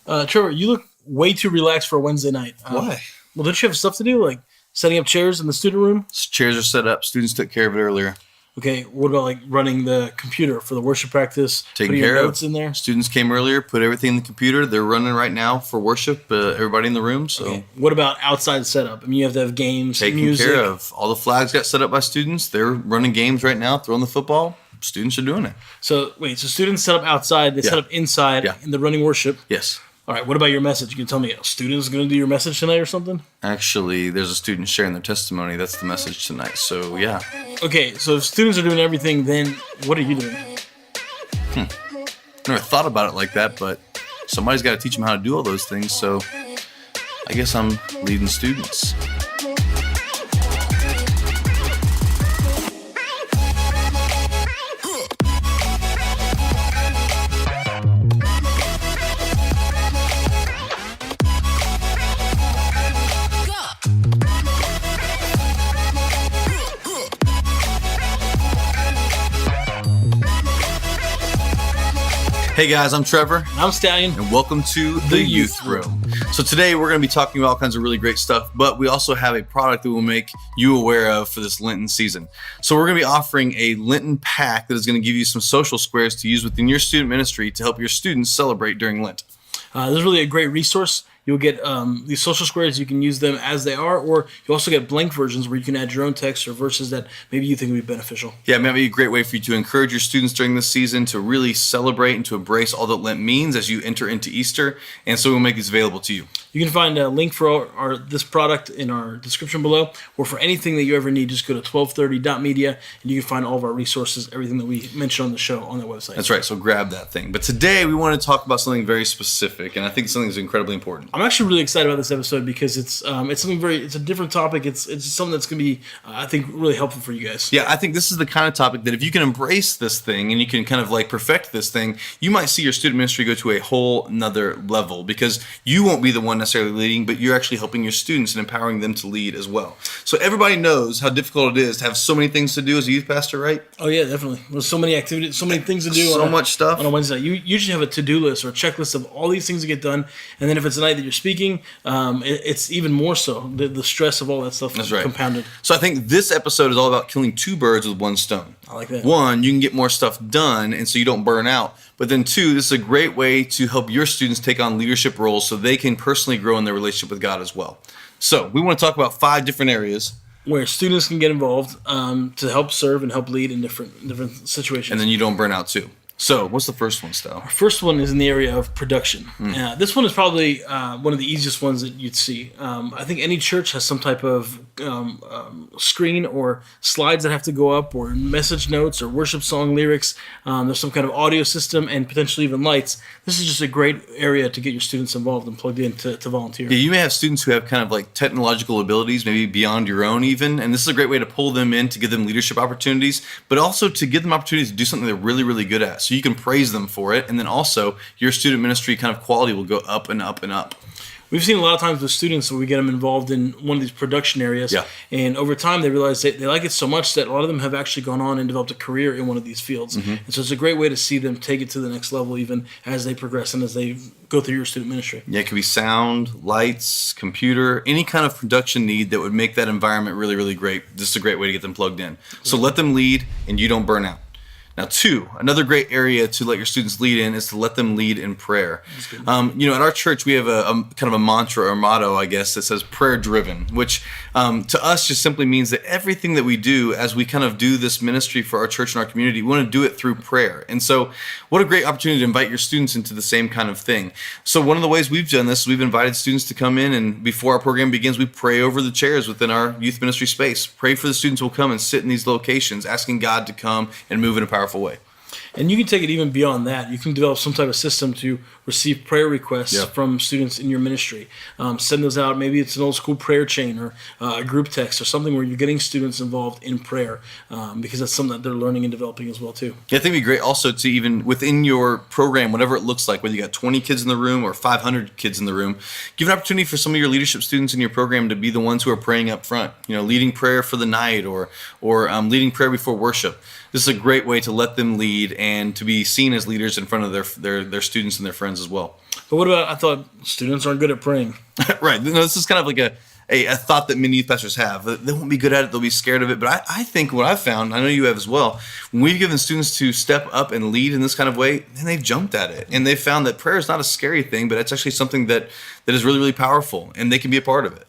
Trevor, you look way too relaxed for a Wednesday night. Why? Well, don't you have stuff to do, like setting up chairs in the student room? Chairs are set up. Students took care of it earlier. Okay, what about like running the computer for the worship practice? Taken putting your care notes of. in there? Students came earlier, put everything in the computer. They're running right now for worship. Everybody in the room. So Okay. What about outside setup? I mean, you have to have games, taken music. care of. All the flags got set up by students. They're running games right now, throwing the football. Students are doing it. So students set up outside, they set up inside in the running worship. Yes. All right, what about your message? You can tell me, a student's going to do your message tonight or something? Actually, there's a student sharing their testimony. That's the message tonight. So, yeah. Okay, so if students are doing everything, then what are you doing? Never thought about it like that, but somebody's got to teach them how to do all those things. So, I guess I'm leading students. Hey guys, I'm Trevor. And I'm Stallion. And welcome to the Youth Room. So today we're going to be talking about all kinds of really great stuff, but we also have a product that will make you aware of for this Lenten season. So we're going to be offering a Lenten pack that is going to give you some social squares to use within your student ministry to help your students celebrate during Lent. This is really a great resource. You'll get these social squares. You can use them as they are, or you also get blank versions where you can add your own text or verses that maybe you think would be beneficial. Yeah, it might be a great way for you to encourage your students during this season to really celebrate and to embrace all that Lent means as you enter into Easter. And so we'll make these available to you. You can find a link for this product in our description below, or for anything that you ever need, just go to 1230.media and you can find all of our resources, everything that we mentioned on the show on that website. That's right, so grab that thing. But today we want to talk about something very specific, and I think something that's incredibly important. I'm actually really excited about this episode because it's something it's a different topic. It's something that's going to be, I think, really helpful for you guys. Yeah, I think this is the kind of topic that if you can embrace this thing and you can kind of like perfect this thing, you might see your student ministry go to a whole nother level because you won't be the one necessarily leading, but you're actually helping your students and empowering them to lead as well. So everybody knows how difficult it is to have so many things to do as a youth pastor, right? Oh yeah, definitely. There's so many activities, so many things to do. So much stuff on a Wednesday. You usually have a to-do list or a checklist of all these things to get done, and then if it's a night that you're speaking, it's even more so. The stress of all that stuff is compounded. So I think this episode is all about killing two birds with one stone. I like that. One, you can get more stuff done, and so you don't burn out. But then two, this is a great way to help your students take on leadership roles so they can personally grow in their relationship with God as well. So we want to talk about 5 different areas where students can get involved to help serve and help lead in different situations. And then you don't burn out too. So what's the first one, Stal? Our first one is in the area of production. This one is probably one of the easiest ones that you'd see. I think any church has some type of screen or slides that have to go up, or message notes or worship song lyrics. There's some kind of audio system and potentially even lights. This is just a great area to get your students involved and plugged in to volunteer. Yeah, you may have students who have kind of like technological abilities, maybe beyond your own even, and this is a great way to pull them in to give them leadership opportunities, but also to give them opportunities to do something they're really, really good at. So you can praise them for it, and then also your student ministry kind of quality will go up and up and up. We've seen a lot of times with students when we get them involved in one of these production areas, and over time they realize they like it so much that a lot of them have actually gone on and developed a career in one of these fields. And so it's a great way to see them take it to the next level even as they progress and as they go through your student ministry. Yeah, it could be sound, lights, computer, any kind of production need that would make that environment really, really great. This is a great way to get them plugged in. So let them lead and you don't burn out. Now, 2, another great area to let your students lead in is to let them lead in prayer. At our church, we have a kind of a mantra or motto, I guess, that says prayer driven, which to us just simply means that everything that we do as we kind of do this ministry for our church and our community, we want to do it through prayer. And so what a great opportunity to invite your students into the same kind of thing. So one of the ways we've done this is we've invited students to come in, and before our program begins, we pray over the chairs within our youth ministry space. Pray for the students who will come and sit in these locations, asking God to come and move in a powerful way. And you can take it even beyond that. You can develop some type of system to receive prayer requests from students in your ministry. Send those out. Maybe it's an old school prayer chain or a group text or something where you're getting students involved in prayer because that's something that they're learning and developing as well too. Yeah, I think it'd be great also to even within your program, whatever it looks like, whether you got 20 kids in the room or 500 kids in the room, give an opportunity for some of your leadership students in your program to be the ones who are praying up front, leading prayer for the night or leading prayer before worship. This is a great way to let them lead and to be seen as leaders in front of their students and their friends as well. But what about, I thought students aren't good at praying. Right. No, this is kind of like a thought that many youth pastors have. They won't be good at it. They'll be scared of it. But I think what I've found, I know you have as well, when we've given students to step up and lead in this kind of way, then they've jumped at it. And they've found that prayer is not a scary thing, but it's actually something that is really, really powerful, and they can be a part of it.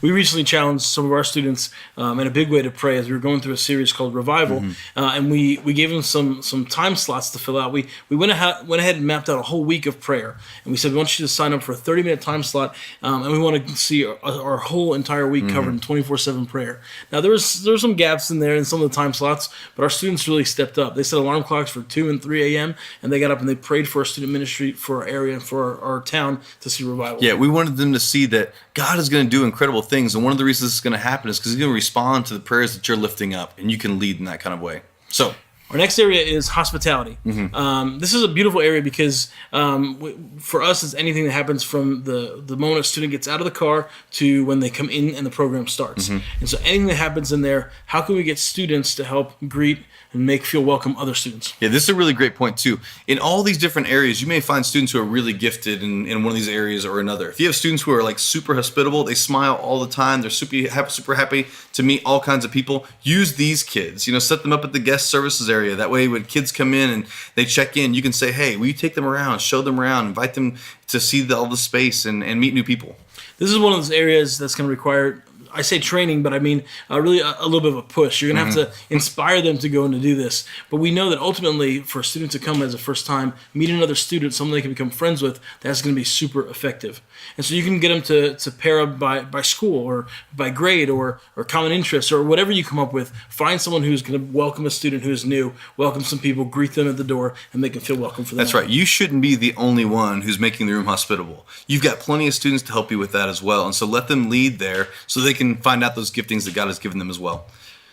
We recently challenged some of our students in a big way to pray as we were going through a series called Revival, and we gave them some time slots to fill out. We went ahead and mapped out a whole week of prayer, and we said we want you to sign up for a 30-minute time slot, and we want to see our whole entire week covered in 24/7 prayer. Now there was some gaps in there in some of the time slots, but our students really stepped up. They set alarm clocks for 2 and 3 a.m. and they got up and they prayed for our student ministry, for our area, and for our town to see revival. Yeah, we wanted them to see that God is going to do incredible things, and one of the reasons it's going to happen is because He's going to respond to the prayers that you're lifting up, and you can lead in that kind of way. So our next area is hospitality. This is a beautiful area because for us, it's anything that happens from the moment a student gets out of the car to when they come in and the program starts. And so anything that happens in there, how can we get students to help greet and feel welcome other students? Yeah, this is a really great point too. In all these different areas, you may find students who are really gifted in one of these areas or another. If you have students who are like super hospitable, they smile all the time, they're super happy to meet all kinds of people, use these kids. Set them up at the guest services area. That way when kids come in and they check in, you can say, hey, will you take them around, show them around, invite them to see all the space and meet new people. This is one of those areas that's going to require, I say training, but I mean really a little bit of a push. You're going to have to inspire them to go and to do this. But we know that ultimately for a student to come as a first time, meet another student, someone they can become friends with, that's going to be super effective. And so you can get them to pair up by school or by grade or common interests or whatever you come up with. Find someone who's going to welcome a student who is new, welcome some people, greet them at the door, and make them feel welcome for that. That's right. You shouldn't be the only one who's making the room hospitable. You've got plenty of students to help you with that as well. And so let them lead there so they can find out those giftings that God has given them as well.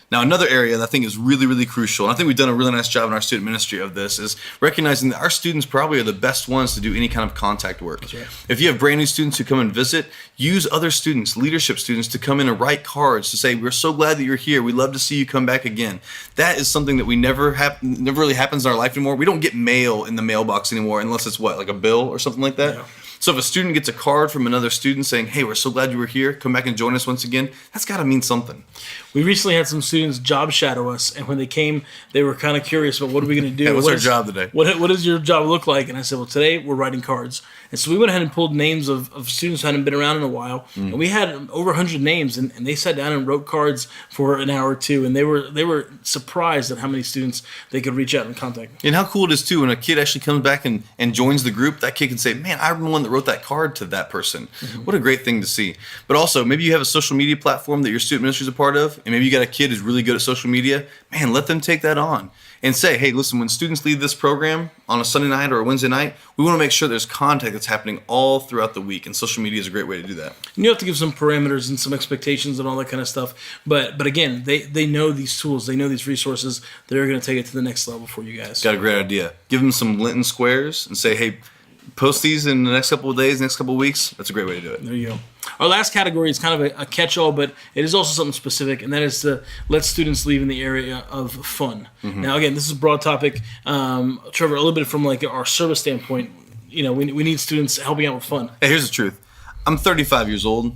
Now, another area that I think is really, really crucial, and I think we've done a really nice job in our student ministry of this, is recognizing that our students probably are the best ones to do any kind of contact work. That's right. If you have brand new students who come and visit, use other students, leadership students, to come in and write cards to say, we're so glad that you're here. We'd love to see you come back again. That is something that we never really happens in our life anymore. We don't get mail in the mailbox anymore unless it's like a bill or something like that. Yeah. So if a student gets a card from another student saying, hey, we're so glad you were here, come back and join us once again, that's got to mean something. We recently had some students job shadow us, and when they came, they were kind of curious about what are we going to do? Yeah, what's our job today? What does your job look like? And I said, well, today we're writing cards. And so we went ahead and pulled names of students who hadn't been around in a while, and we had over 100 names, and they sat down and wrote cards for an hour or two, and they were surprised at how many students they could reach out and contact. And how cool it is, too, when a kid actually comes back and joins the group, that kid can say, man, I'm the one that wrote that card to that person. What a great thing to see. But also, maybe you have a social media platform that your student ministry is a part of, and maybe you got a kid who's really good at social media. Man, let them take that on and say, hey, listen, when students lead this program on a Sunday night or a Wednesday night, we want to make sure there's contact that's happening all throughout the week, and social media is a great way to do that. And you have to give some parameters and some expectations and all that kind of stuff. But again, they know these tools, they know these resources. They're going to take it to the next level for you guys. Got a great idea. Give them some Lenten squares and say, hey, post these in the next couple of days, next couple of weeks. That's a great way to do it. There you go. Our last category is kind of a catch-all, but it is also something specific, and that is to let students leave in the area of fun. Now, again, this is a broad topic. Trevor, a little bit from like our service standpoint, we need students helping out with fun. Hey, here's the truth. I'm 35 years old.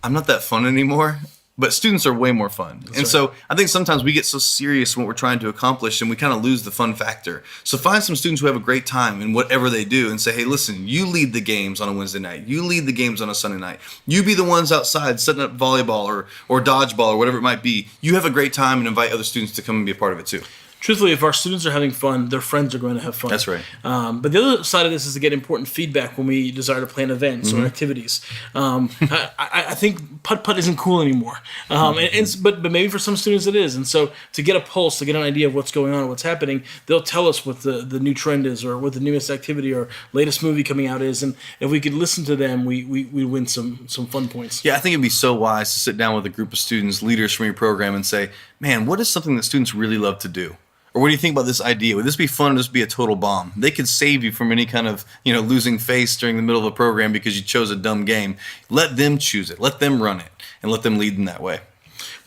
I'm not that fun anymore. But students are way more fun. So I think sometimes we get so serious in what we're trying to accomplish and we kind of lose the fun factor. So find some students who have a great time in whatever they do and say, hey, listen, you lead the games on a Wednesday night. You lead the games on a Sunday night. You be the ones outside setting up volleyball or dodgeball or whatever it might be. You have a great time and invite other students to come and be a part of it too. Truthfully, if our students are having fun, their friends are going to have fun. That's right. But the other side of this is to get important feedback when we desire to plan events or activities. I think putt-putt isn't cool anymore. But maybe for some students it is. And so to get a pulse, to get an idea of what's going on, what's happening, they'll tell us what the new trend is or what the newest activity or latest movie coming out is. And if we could listen to them, we win some fun points. Yeah, I think it'd be so wise to sit down with a group of students, leaders from your program, and say, man, what is something that students really love to do? Or what do you think about this idea? Would this be fun or would this be a total bomb? They could save you from any kind of, losing face during the middle of a program because you chose a dumb game. Let them choose it. Let them run it. And let them lead in that way.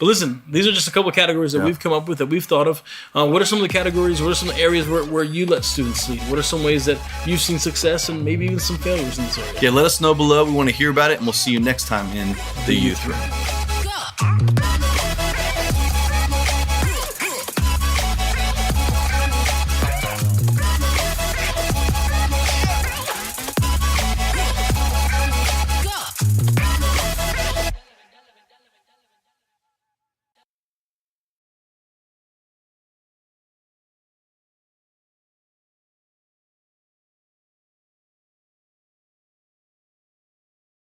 But listen, these are just a couple of categories that we've come up with, that we've thought of. What are some of the categories? What are some areas where you let students lead? What are some ways that you've seen success and maybe even some failures in this area? Yeah, let us know below. We want to hear about it, and we'll see you next time in the Youth Room.